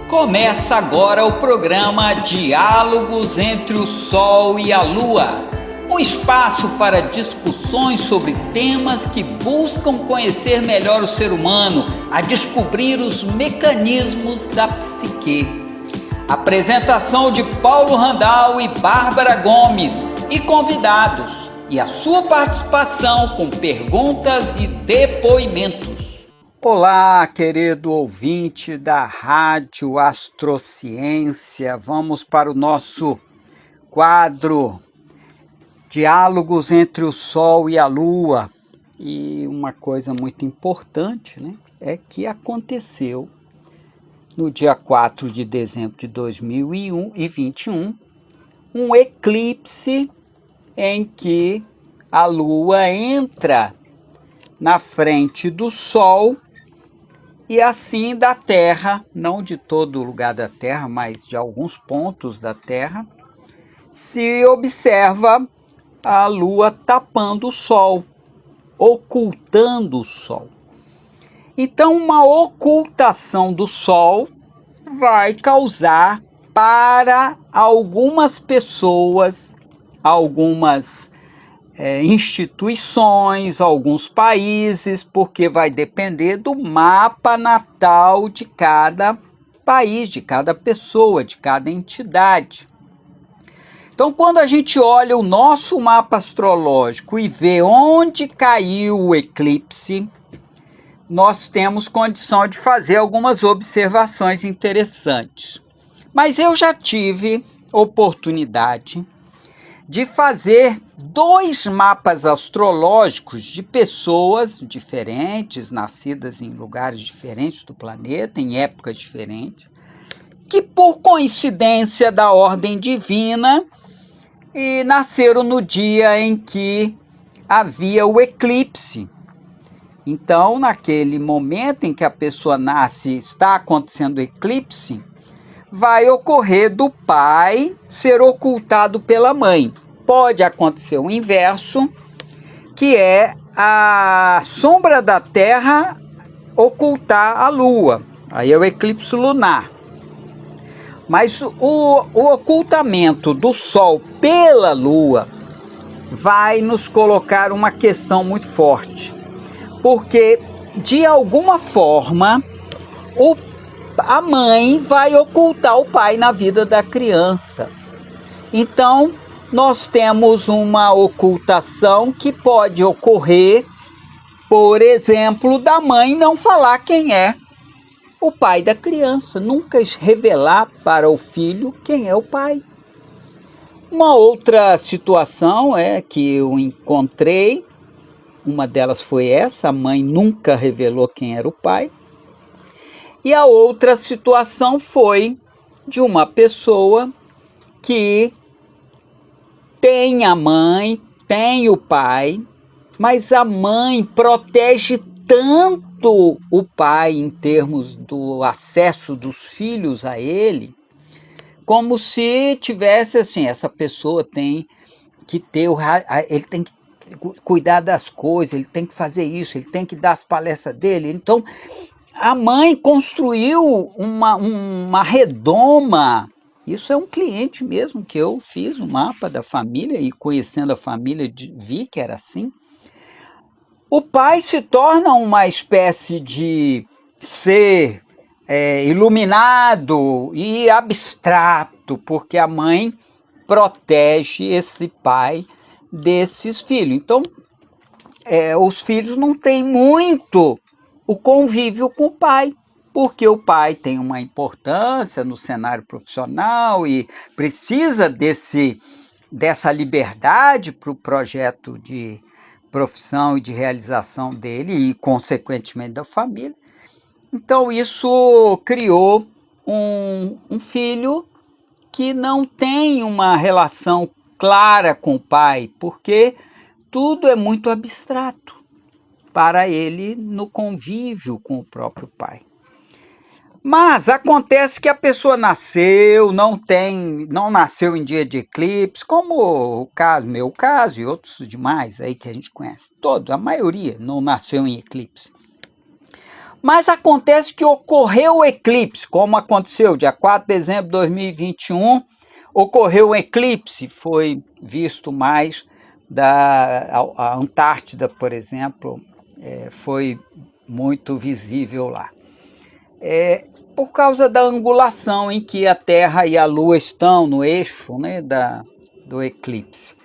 Começa agora o programa Diálogos entre o Sol e a Lua, um espaço para discussões sobre temas que buscam conhecer melhor o ser humano, a descobrir os mecanismos da psique. Apresentação de Paulo Randal e Bárbara Gomes e convidados, e a sua participação com perguntas e depoimentos. Olá, querido ouvinte da Rádio Astrociência. Vamos para o nosso quadro Diálogos entre o Sol e a Lua. E uma coisa muito importante, né, é que aconteceu no dia 4 de dezembro de 2021 um eclipse em que a Lua entra na frente do Sol e assim da Terra, não de todo o lugar da Terra, mas de alguns pontos da Terra, se observa a Lua tapando o Sol, ocultando o Sol. Então, uma ocultação do Sol vai causar para algumas pessoas, algumas instituições, alguns países, porque vai depender do mapa natal de cada país, de cada pessoa, de cada entidade. Então, quando a gente olha o nosso mapa astrológico e vê onde caiu o eclipse, nós temos condição de fazer algumas observações interessantes. Mas eu já tive oportunidade de fazer 2 mapas astrológicos de pessoas diferentes, nascidas em lugares diferentes do planeta, em épocas diferentes, que por coincidência da ordem divina, e nasceram no dia em que havia o eclipse. Então, naquele momento em que a pessoa nasce, está acontecendo o eclipse, vai ocorrer do pai ser ocultado pela mãe. Pode acontecer o inverso, que é a sombra da Terra ocultar a Lua. Aí é o eclipse lunar. Mas o ocultamento do Sol pela Lua vai nos colocar uma questão muito forte. Porque, de alguma forma, a mãe vai ocultar o pai na vida da criança. Então, nós temos uma ocultação que pode ocorrer, por exemplo, da mãe não falar quem é o pai da criança, nunca revelar para o filho quem é o pai. Uma outra situação é que eu encontrei, uma delas foi essa, a mãe nunca revelou quem era o pai. E a outra situação foi de uma pessoa que tem a mãe, tem o pai, mas a mãe protege tanto o pai em termos do acesso dos filhos a ele, como se tivesse assim, essa pessoa tem que ter, ele tem que cuidar das coisas, ele tem que fazer isso, ele tem que dar as palestras dele. Então, a mãe construiu uma redoma. Isso é um cliente mesmo que eu fiz um mapa da família e conhecendo a família vi que era assim. O pai se torna uma espécie de ser iluminado e abstrato, porque a mãe protege esse pai desses filhos. Então, os filhos não têm muito o convívio com o pai, porque o pai tem uma importância no cenário profissional e precisa dessa liberdade para o projeto de profissão e de realização dele e, consequentemente, da família. Então, isso criou um filho que não tem uma relação clara com o pai, porque tudo é muito abstrato para ele no convívio com o próprio pai. Mas acontece que a pessoa nasceu, não nasceu em dia de eclipse, como o caso, meu caso e outros demais aí que a gente conhece. A maioria não nasceu em eclipse. Mas acontece que ocorreu o eclipse, como aconteceu dia 4 de dezembro de 2021, ocorreu um eclipse, foi visto mais a Antártida, por exemplo, foi muito visível lá. Por causa da angulação em que a Terra e a Lua estão no eixo, né, do eclipse.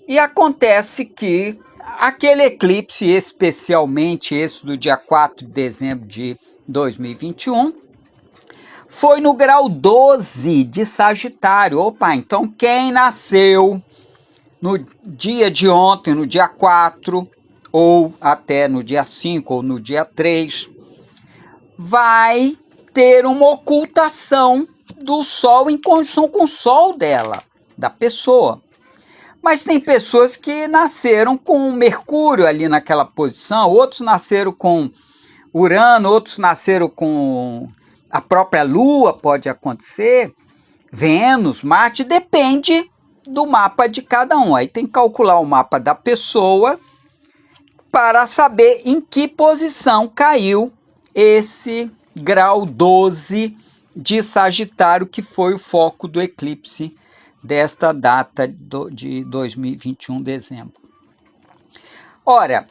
E acontece que aquele eclipse, especialmente esse do dia 4 de dezembro de 2021, foi no grau 12 de Sagitário. Opa, então quem nasceu no dia de ontem, no dia 4, ou até no dia 5 ou no dia 3, vai ter uma ocultação do Sol em conjunção com o Sol dela, da pessoa. Mas tem pessoas que nasceram com Mercúrio ali naquela posição, outros nasceram com Urano, outros nasceram com a própria Lua, pode acontecer, Vênus, Marte, depende do mapa de cada um. Aí tem que calcular o mapa da pessoa para saber em que posição caiu esse grau 12 de Sagitário, que foi o foco do eclipse desta data de 2021, dezembro. Ora,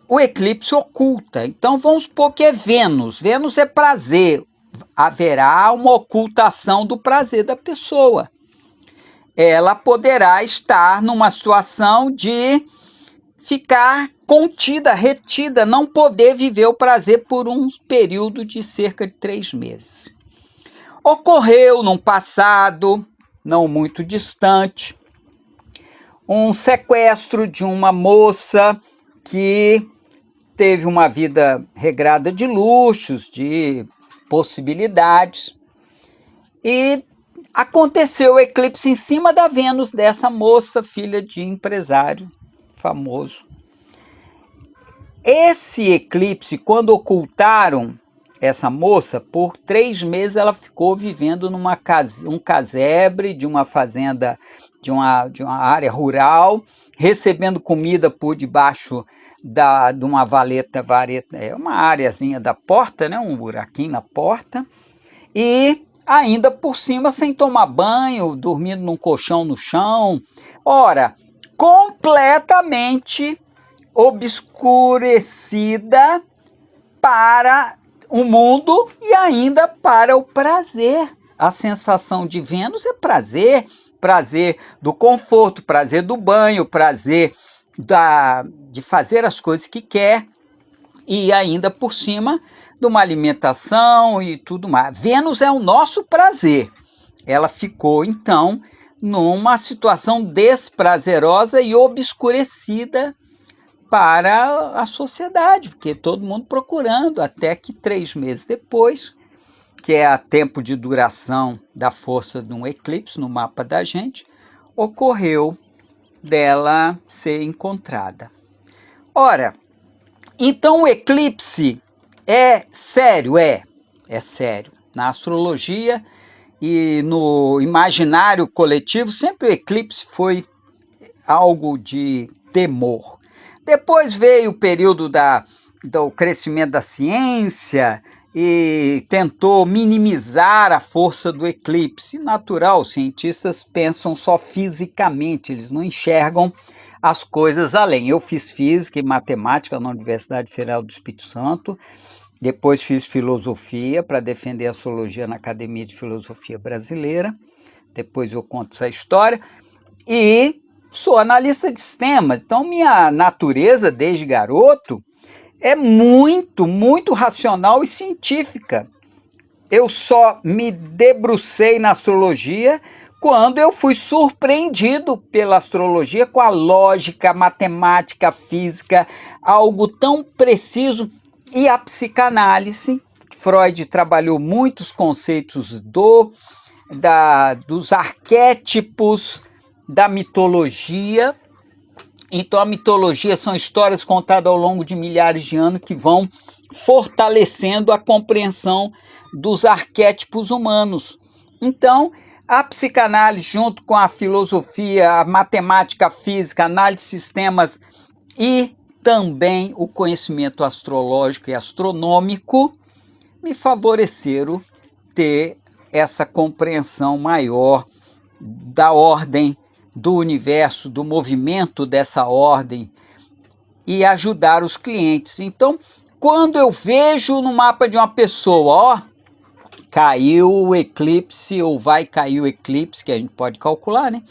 o eclipse oculta, então vamos supor que é Vênus. Vênus é prazer, haverá uma ocultação do prazer da pessoa. Ela poderá estar numa situação de ficar contida, retida, não poder viver o prazer por um período de cerca de 3 meses. Ocorreu num passado não muito distante um sequestro de uma moça que teve uma vida regrada de luxos, de possibilidades, e aconteceu o eclipse em cima da Vênus dessa moça, filha de empresário famoso. Esse eclipse, quando ocultaram essa moça, por 3 meses ela ficou vivendo um casebre de uma fazenda, de uma área rural, recebendo comida por debaixo de uma vareta, uma areazinha da porta, né, um buraquinho na porta, e ainda por cima sem tomar banho, dormindo num colchão no chão. Ora, completamente obscurecida para o mundo e ainda para o prazer. A sensação de Vênus é prazer, prazer do conforto, prazer do banho, prazer de fazer as coisas que quer, e ainda por cima de uma alimentação e tudo mais. Vênus é o nosso prazer. Ela ficou, então, numa situação desprazerosa e obscurecida para a sociedade, porque todo mundo procurando, até que 3 meses depois, que é a tempo de duração da força de um eclipse no mapa da gente, ocorreu dela ser encontrada. Ora, então o eclipse é sério? É sério. Na astrologia e no imaginário coletivo, sempre o eclipse foi algo de temor. Depois veio o período do crescimento da ciência e tentou minimizar a força do eclipse. Natural, os cientistas pensam só fisicamente, eles não enxergam as coisas além. Eu fiz física e matemática na Universidade Federal do Espírito Santo, depois fiz filosofia para defender a astrologia na Academia de Filosofia Brasileira, depois eu conto essa história, e sou analista de sistemas, então minha natureza desde garoto é muito, muito racional e científica. Eu só me debrucei na astrologia quando eu fui surpreendido pela astrologia com a lógica, a matemática, a física, algo tão preciso, e a psicanálise. Freud trabalhou muitos conceitos dos arquétipos da mitologia. Então a mitologia são histórias contadas ao longo de milhares de anos que vão fortalecendo a compreensão dos arquétipos humanos. Então a psicanálise, junto com a filosofia, a matemática, a física, a análise de sistemas e também o conhecimento astrológico e astronômico me favoreceram ter essa compreensão maior da ordem do universo, do movimento dessa ordem e ajudar os clientes. Então, quando eu vejo no mapa de uma pessoa, ó, caiu o eclipse ou vai cair o eclipse, que a gente pode calcular, né?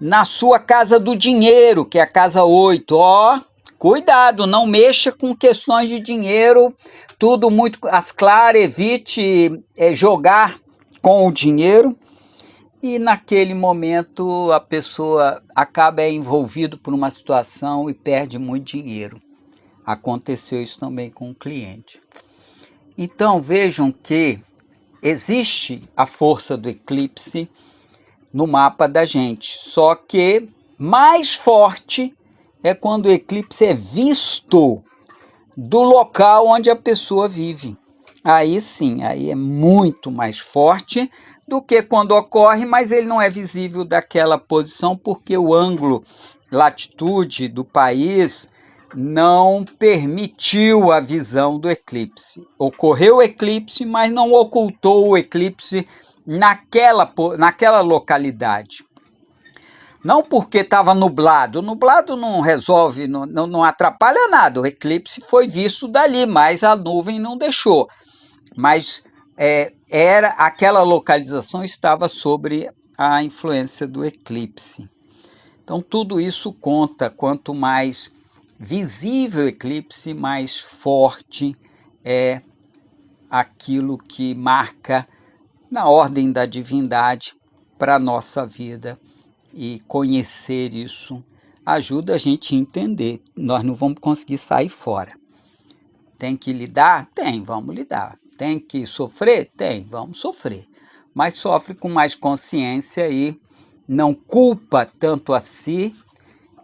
Na sua casa do dinheiro, que é a casa 8, ó, cuidado, não mexa com questões de dinheiro, tudo muito às claras, evite jogar com o dinheiro. E naquele momento a pessoa acaba envolvida por uma situação e perde muito dinheiro. Aconteceu isso também com o cliente. Então vejam que existe a força do eclipse no mapa da gente, só que mais forte é quando o eclipse é visto do local onde a pessoa vive. Aí sim, aí é muito mais forte do que quando ocorre, mas ele não é visível daquela posição porque o ângulo, latitude do país não permitiu a visão do eclipse. Ocorreu o eclipse, mas não ocultou o eclipse naquela localidade. Não porque estava nublado, nublado não resolve, não atrapalha nada, o eclipse foi visto dali, mas a nuvem não deixou. Mas aquela localização estava sobre a influência do eclipse. Então tudo isso conta, quanto mais visível o eclipse, mais forte é aquilo que marca na ordem da divindade para a nossa vida. E conhecer isso ajuda a gente a entender. Nós não vamos conseguir sair fora. Tem que lidar? Tem, vamos lidar. Tem que sofrer? Tem, vamos sofrer. Mas sofre com mais consciência e não culpa tanto a si.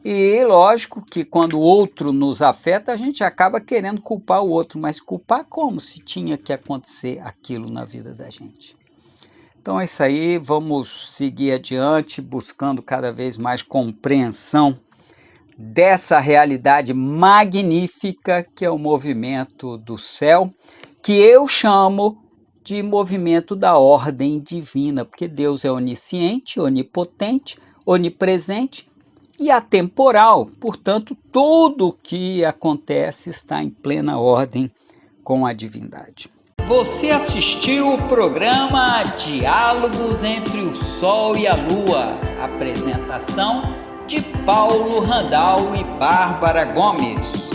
E lógico que quando o outro nos afeta, a gente acaba querendo culpar o outro. Mas culpar como se tinha que acontecer aquilo na vida da gente? Então é isso aí, vamos seguir adiante, buscando cada vez mais compreensão dessa realidade magnífica que é o movimento do céu, que eu chamo de movimento da ordem divina, porque Deus é onisciente, onipotente, onipresente e atemporal, portanto, tudo o que acontece está em plena ordem com a divindade. Você assistiu o programa Diálogos entre o Sol e a Lua, apresentação de Paulo Randal e Bárbara Gomes.